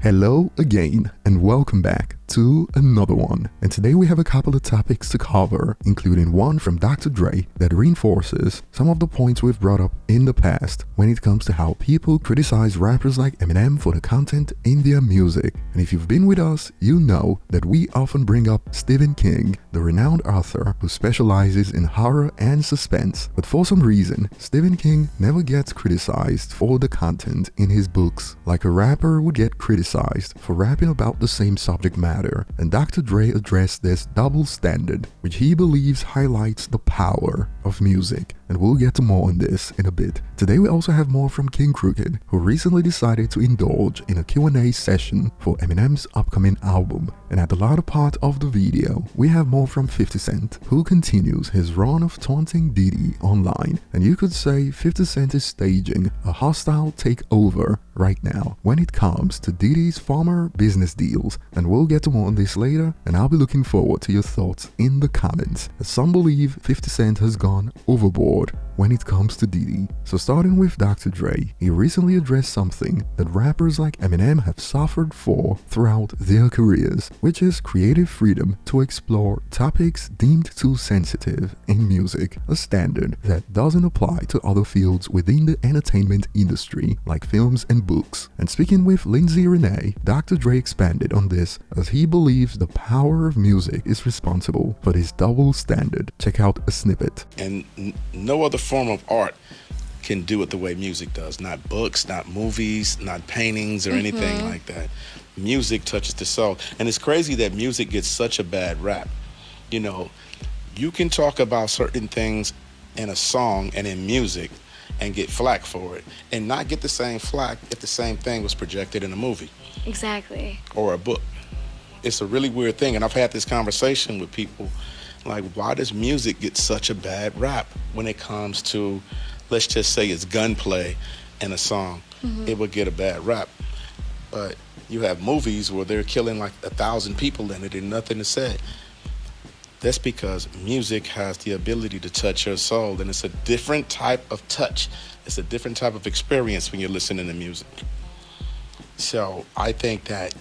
Hello again and welcome back to another one. And today we have a couple of topics to cover, including one from Dr. Dre that reinforces some of the points we've brought up in the past when it comes to how people criticize rappers like Eminem for the content in their music. And if you've been with us, you know that we often bring up Kxng, the renowned author who specializes in horror and suspense. But for some reason, Kxng never gets criticized for the content in his books, like a rapper would get criticized for rapping about the same subject matter, and Dr. Dre addressed this double standard, which he believes highlights the power of music, and we'll get to more on this in a bit. Today we also have more from Kxng, who recently decided to indulge in a Q&A session for Eminem's upcoming album, and at the latter part of the video, we have more from 50 Cent, who continues his run of taunting Diddy online, and you could say 50 Cent is staging a hostile takeover right now when it comes to Diddy's former business deals, and we'll get to more on this later, and I'll be looking forward to your thoughts in the comments, as some believe 50 Cent has gone overboard when it comes to Diddy. So starting with Dr. Dre, he recently addressed something that rappers like Eminem have suffered for throughout their careers, which is creative freedom to explore topics deemed too sensitive in music, a standard that doesn't apply to other fields within the entertainment industry like films and books. And speaking with Lindsay Renee, Dr. Dre expanded on this as he believes the power of music is responsible for this double standard. Check out a snippet. And no other form of art can do it the way music does. Not books, not movies, not paintings or anything like that. Music touches the soul. And it's crazy that music gets such a bad rap. You know, you can talk about certain things in a song and in music and get flack for it, and not get the same flack if the same thing was projected in a movie. Exactly. Or a book. It's a really weird thing, and I've had this conversation with people, like, why does music get such a bad rap when it comes to, let's just say it's gunplay in a song? It would get a bad rap. But you have movies where they're killing like 1,000 people in it and nothing is said. That's because music has the ability to touch your soul, and it's a different type of touch. It's a different type of experience when you're listening to music. So I think that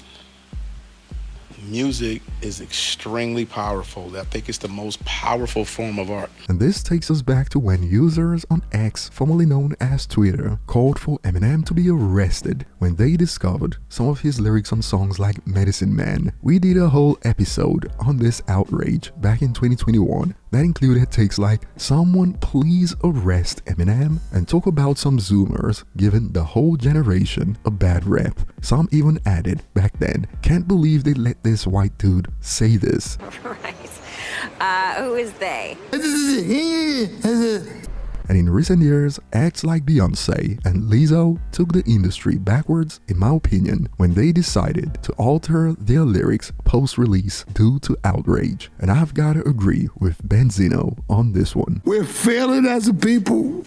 music is extremely powerful. I think it's the most powerful form of art. And this takes us back to when users on X, formerly known as Twitter, called for Eminem to be arrested when they discovered some of his lyrics on songs like Medicine Man. We did a whole episode on this outrage back in 2021 that included takes like "Someone please arrest Eminem" and talk about some Zoomers giving the whole generation a bad rep. Some even added back then, "Can't believe they let this white dude say this." Right. Who is they? And in recent years, acts like Beyonce and Lizzo took the industry backwards, in my opinion, when they decided to alter their lyrics post-release due to outrage. And I've gotta agree with Benzino on this one. We're failing as a people.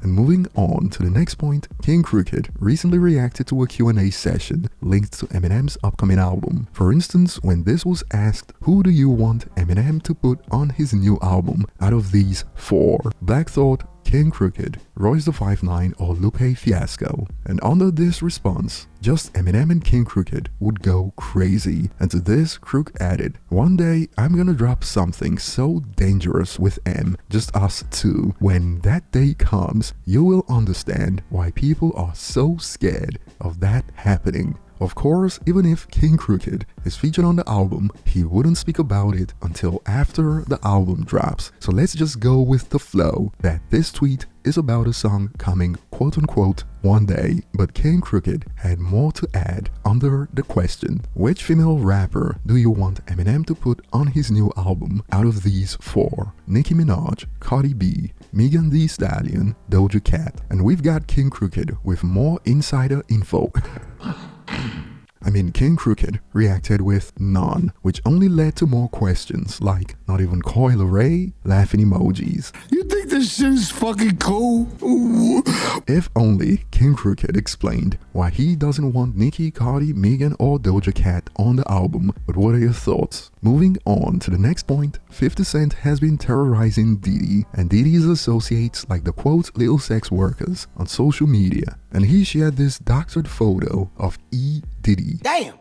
And moving on to the next point, Kxng recently reacted to a Q&A session linked to Eminem's upcoming album. For instance, when this was asked, who do you want Eminem to put on his new album out of these four? Black Thought, Kxng, Royce da 5'9", or Lupe Fiasco. And under this response, just Eminem and Kxng would go crazy. And to this, Crook added, "One day I'm gonna drop something so dangerous with M, just us two. When that day comes, you will understand why people are so scared of that happening." Of course, even if Kxng is featured on the album, he wouldn't speak about it until after the album drops. So let's just go with the flow that this tweet is about a song coming quote-unquote one day. But Kxng had more to add under the question, which female rapper do you want Eminem to put on his new album out of these four? Nicki Minaj, Cardi B, Megan Thee Stallion, Doja Cat. And we've got Kxng with more insider info. Kxng reacted with none, which only led to more questions like not even Coil Ray, laughing emojis. You think this shit is fucking cool? Ooh. If only Kxng explained why he doesn't want Nicki, Cardi, Megan or Doja Cat on the album. But what are your thoughts? Moving on to the next point, 50 Cent has been terrorizing Diddy and Diddy's associates like the quote little sex workers on social media, and he shared this doctored photo of E. Diddy. Damn!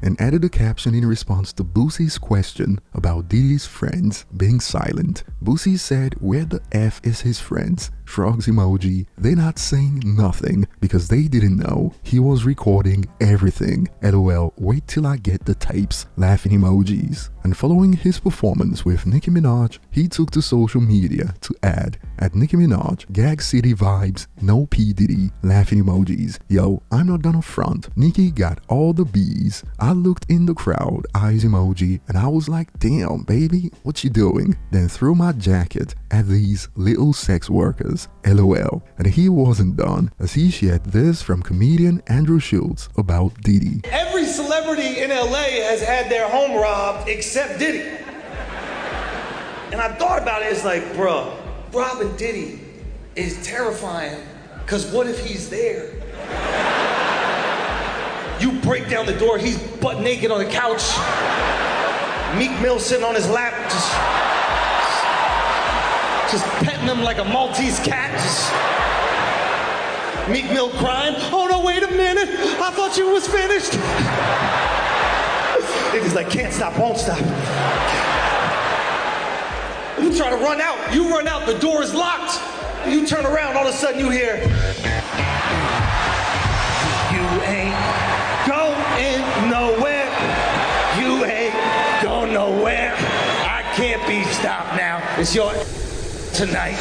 And added a caption in response to Boosie's question about Diddy's friends being silent. Boosie said, "Where the F is his friends?" Shrugs emoji. They're not saying nothing because they didn't know he was recording everything. LOL, wait till I get the tapes. Laughing emojis. And following his performance with Nicki Minaj, he took to social media to add, at Nicki Minaj, Gag City vibes, no P Diddy, laughing emojis. Yo, I'm not gonna front. Nicki got all the B's. I looked in the crowd, eyes emoji, and I was like, damn, baby, what you doing? Then threw my jacket at these little sex workers. LOL. And he wasn't done, as he shared this from comedian Andrew Schultz about Diddy. Every celebrity in LA has had their home robbed except Diddy. And I thought about it, it's like, bro, robbing Diddy is terrifying, because what if he's there? You break down the door, he's butt naked on the couch. Meek Mill sitting on his lap, just petting him like a Maltese cat. Meek Mill crying, "Oh no, wait a minute, I thought you was finished." Niggas like, can't stop, won't stop. You try to run out, you run out, the door is locked. You turn around, all of a sudden you hear, "You ain't going nowhere. You ain't going nowhere. I can't be stopped now. It's your tonight."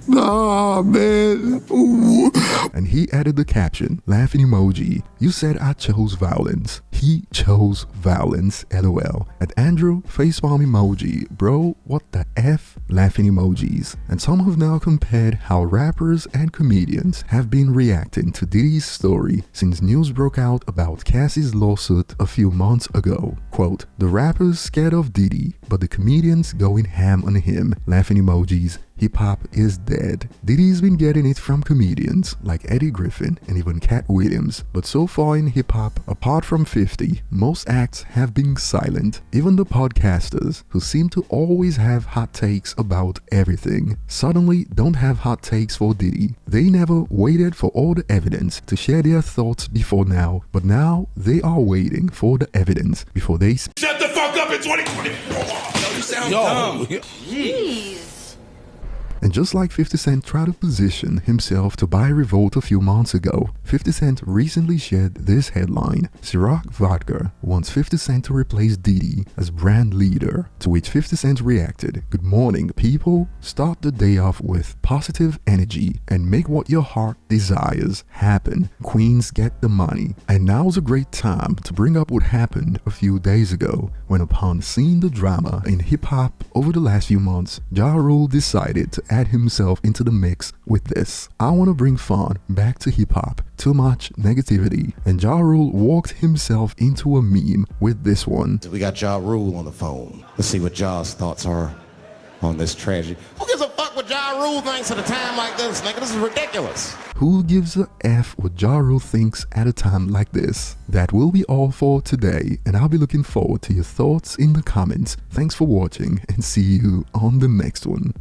Nah, man. Ooh. And he added the caption, laughing emoji. You said I chose violence. He chose violence, LOL. At Andrew, facepalm emoji. Bro, what the F? Laughing emojis. And some have now compared how rappers and comedians have been reacting to Diddy's story since news broke out about Cassie's lawsuit a few months ago. Quote, the rappers scared of Diddy, but the comedians going ham on him. Laughing emojis. Hip-hop is dead. Diddy's been getting it from comedians like Eddie Griffin and even Cat Williams, but so far in hip-hop, apart from 50, most acts have been silent. Even the podcasters, who seem to always have hot takes about everything, suddenly don't have hot takes for Diddy. They never waited for all the evidence to share their thoughts before now, but now they are waiting for the evidence before they Shut the fuck up in 2020! You sound dumb. Jeez. And just like 50 Cent tried to position himself to buy Revolt a few months ago, 50 Cent recently shared this headline. Ciroc Vodka wants 50 Cent to replace Diddy as brand leader, to which 50 Cent reacted, "Good morning, people. Start the day off with positive energy and make what your heart desires happen. Queens get the money." And now's a great time to bring up what happened a few days ago, when upon seeing the drama in hip-hop over the last few months, Ja Rule decided to add himself into the mix with this. I want to bring fun back to hip-hop. Too much negativity. And Ja Rule walked himself into a meme with this one. We got Ja Rule on the phone. Let's see what Ja's thoughts are on this tragedy. Who gives a fuck what Ja Rule thinks at a time like this, nigga? This is ridiculous. Who gives a F what Ja Rule thinks at a time like this? That will be all for today, and I'll be looking forward to your thoughts in the comments. Thanks for watching, and see you on the next one.